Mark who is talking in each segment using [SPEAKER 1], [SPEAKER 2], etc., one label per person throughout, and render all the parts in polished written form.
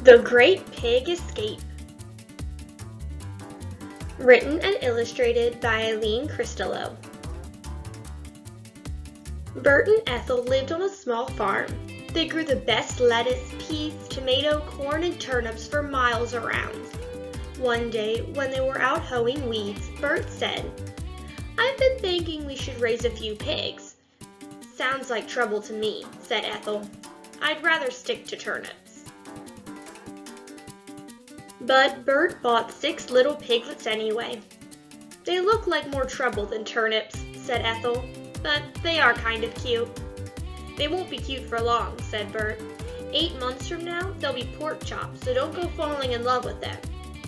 [SPEAKER 1] The Great Pig Escape. Written and illustrated by Eileen Christelow. Bert and Ethel lived on a small farm. They grew the best lettuce, peas, tomato, corn, and turnips for miles around. One day, when they were out hoeing weeds, Bert said, "I've been thinking we should raise a few pigs." "Sounds like trouble to me," said Ethel. "I'd rather stick to turnips." But Bert bought 6 little piglets anyway. "They look like more trouble than turnips," said Ethel, "but they are kind of cute." "They won't be cute for long," said Bert. 8 months from now, they'll be pork chops, so don't go falling in love with them."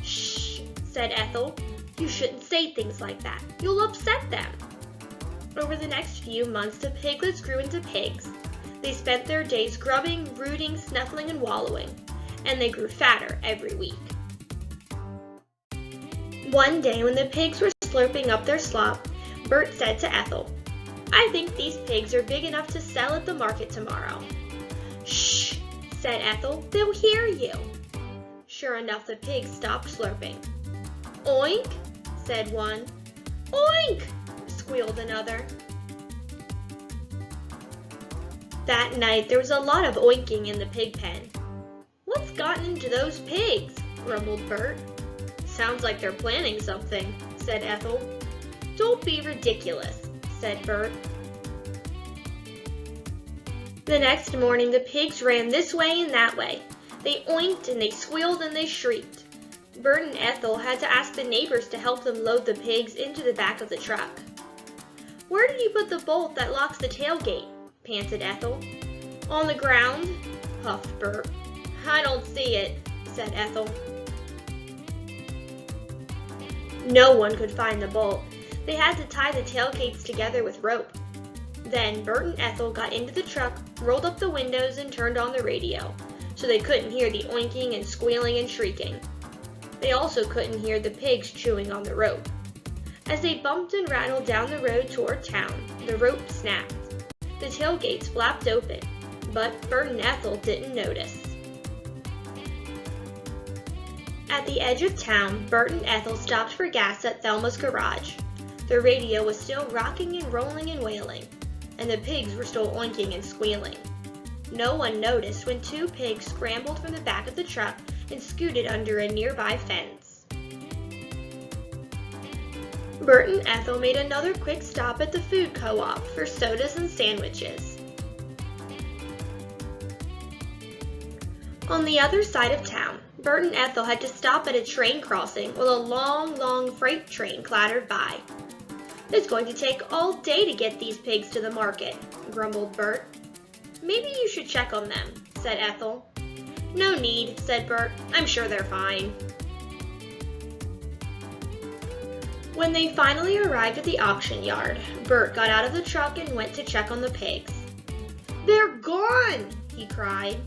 [SPEAKER 1] "Shh," said Ethel. "You shouldn't say things like that. You'll upset them." Over the next few months, the piglets grew into pigs. They spent their days grubbing, rooting, snuffling, and wallowing, and they grew fatter every week. One day, when the pigs were slurping up their slop, Bert said to Ethel, "I think these pigs are big enough to sell at the market tomorrow." "Shh," said Ethel. "They'll hear you." Sure enough, the pigs stopped slurping. "Oink," said one. "Oink," squealed another. That night, there was a lot of oinking in the pig pen. "What's gotten into those pigs?" grumbled Bert. "Sounds like they're planning something," said Ethel. "Don't be ridiculous," said Bert. The next morning, the pigs ran this way and that way. They oinked and they squealed and they shrieked. Bert and Ethel had to ask the neighbors to help them load the pigs into the back of the truck. "Where did you put the bolt that locks the tailgate?" panted Ethel. "On the ground," puffed Bert. "I don't see it," said Ethel. No one could find the bolt. They had to tie the tailgates together with rope. Then Bert and Ethel got into the truck, rolled up the windows, and turned on the radio, so they couldn't hear the oinking and squealing and shrieking. They also couldn't hear the pigs chewing on the rope. As they bumped and rattled down the road toward town, the rope snapped. The tailgates flapped open, but Bert and Ethel didn't notice. At the edge of town, Bert and Ethel stopped for gas at Thelma's garage. The radio was still rocking and rolling and wailing, and the pigs were still oinking and squealing. No one noticed when 2 pigs scrambled from the back of the truck and scooted under a nearby fence. Bert and Ethel made another quick stop at the food co-op for sodas and sandwiches. On the other side of town, Bert and Ethel had to stop at a train crossing while a long freight train clattered by. "It's going to take all day to get these pigs to the market," grumbled Bert. "Maybe you should check on them," said Ethel. "No need," said Bert. "I'm sure they're fine." When they finally arrived at the auction yard, Bert got out of the truck and went to check on the pigs. "They're gone!" he cried.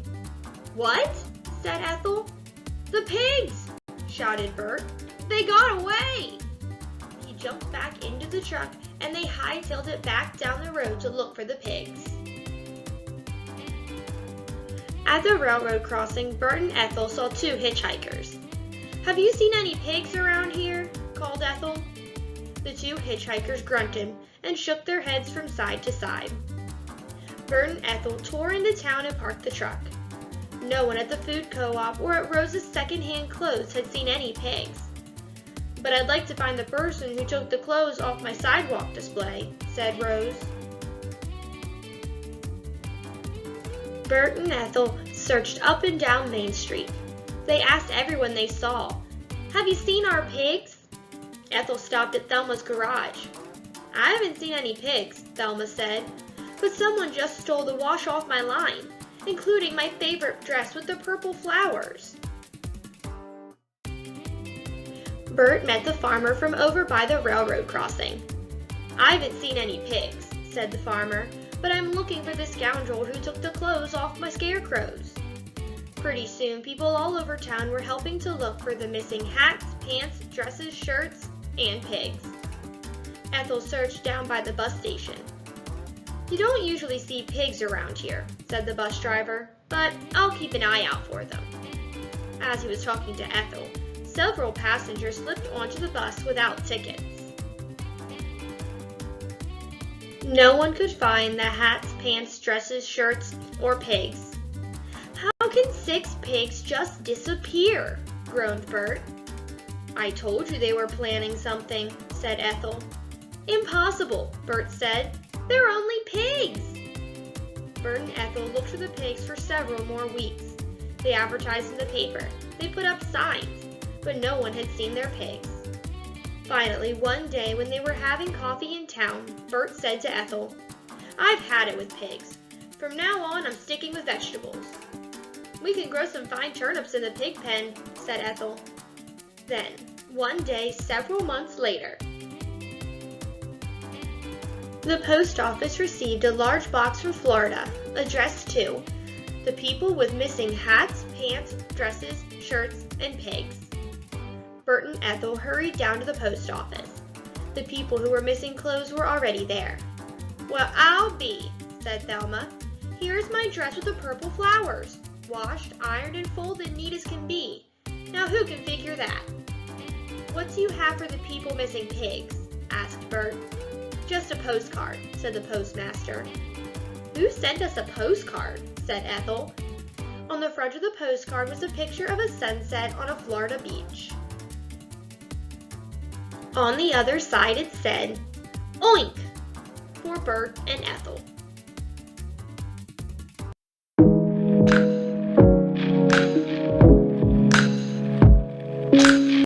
[SPEAKER 1] "What?" said Ethel. "The pigs!" shouted Bert. "They got away!" He jumped back into the truck and they hightailed it back down the road to look for the pigs. At the railroad crossing, Bert and Ethel saw 2 hitchhikers. "Have you seen any pigs around here?" called Ethel. The 2 hitchhikers grunted and shook their heads from side to side. Bert and Ethel tore into town and parked the truck. No one at the food co-op or at Rose's second-hand clothes had seen any pigs. "But I'd like to find the person who took the clothes off my sidewalk display," said Rose. Bert and Ethel searched up and down Main Street. They asked everyone they saw, "Have you seen our pigs?" Ethel stopped at Thelma's garage. "I haven't seen any pigs," Thelma said, "but someone just stole the wash off my line, including my favorite dress with the purple flowers." Bert met the farmer from over by the railroad crossing. "I haven't seen any pigs," said the farmer, "but I'm looking for the scoundrel who took the clothes off my scarecrows." Pretty soon, people all over town were helping to look for the missing hats, pants, dresses, shirts, and pigs. Ethel searched down by the bus station. "You don't usually see pigs around here," said the bus driver, "but I'll keep an eye out for them." As he was talking to Ethel, several passengers slipped onto the bus without tickets. No one could find the hats, pants, dresses, shirts, or pigs. "How can 6 pigs just disappear?" groaned Bert. "I told you they were planning something," said Ethel. "Impossible," Bert said. "They're only pigs." Bert and Ethel looked for the pigs for several more weeks. They advertised in the paper. They put up signs, but no one had seen their pigs. Finally, one day when they were having coffee in town, Bert said to Ethel, "I've had it with pigs. From now on, I'm sticking with vegetables." "We can grow some fine turnips in the pig pen," said Ethel. Then, one day several months later, the post office received a large box from Florida addressed to the people with missing hats, pants, dresses, shirts, and pigs. Bert and Ethel hurried down to the post office. The people who were missing clothes were already there. "Well, I'll be," said Thelma. "Here's my dress with the purple flowers. Washed, ironed, and folded neat as can be. Now who can figure that?" "What do you have for the people missing pigs?" asked Bert. "Just a postcard," said the postmaster. "Who sent us a postcard?" said Ethel. On the front of the postcard was a picture of a sunset on a Florida beach. On the other side it said, "Oink!" for Bert and Ethel.